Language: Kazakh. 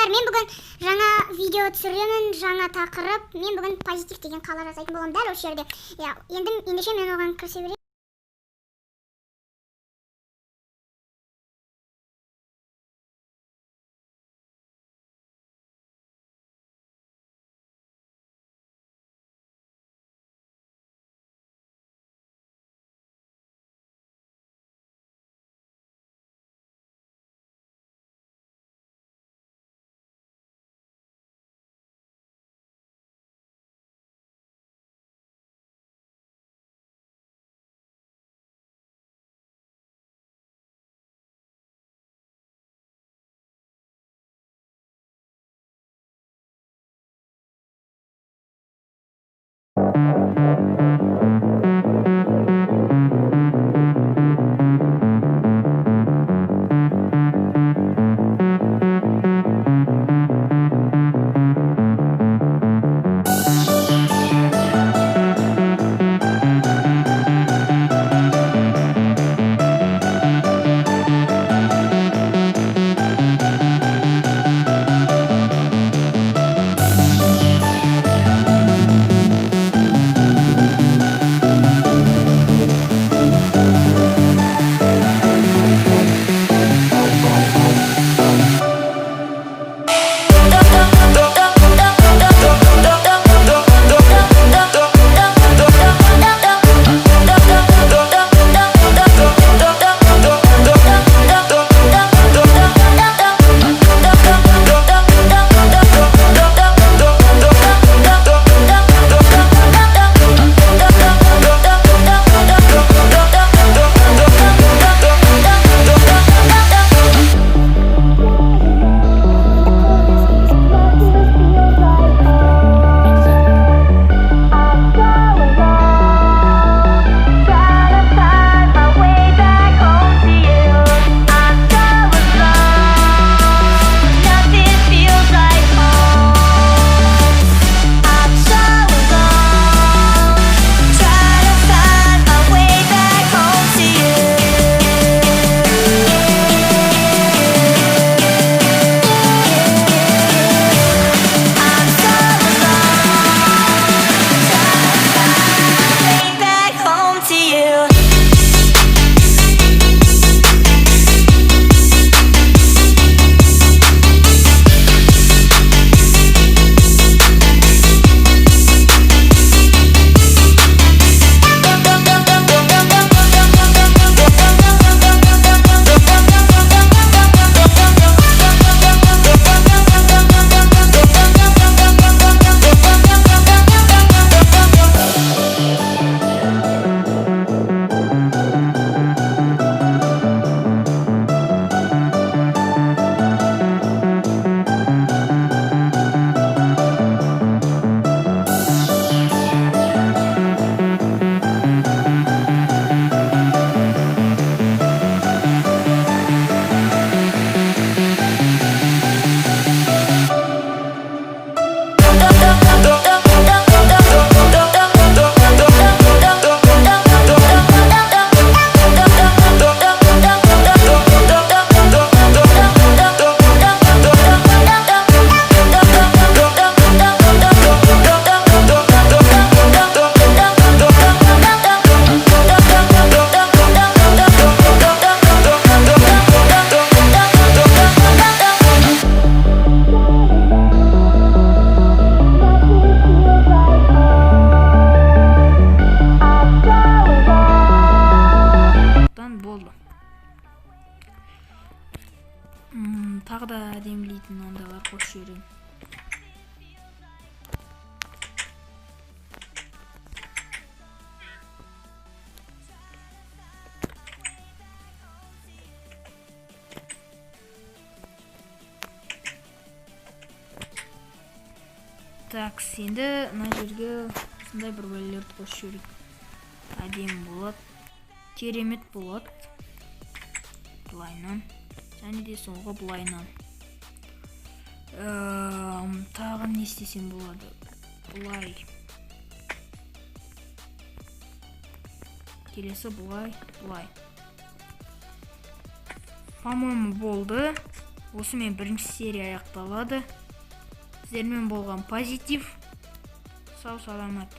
достар, мен бүгін жаңа видео түсіремін, жаңа тақырып. Мен бүгін позитив деген қала жасайтын боламын дәл осы жерде. Енді ендеше мен оған кірісе берейін. Тағы да әдемілейтін ондайлар қосып жіберейін. Так, енді мына жерге осындай бір бөлелерді қосып жіберейік. Әдемі болады, керемет болады. Былайынан және де соңғы былайынан. Тағы не істесем болады? Былай. Келесі былай. По-моему, болды. осымен бірінші серия аяқталады. Сіздермен болған Позитив. Сау саламат.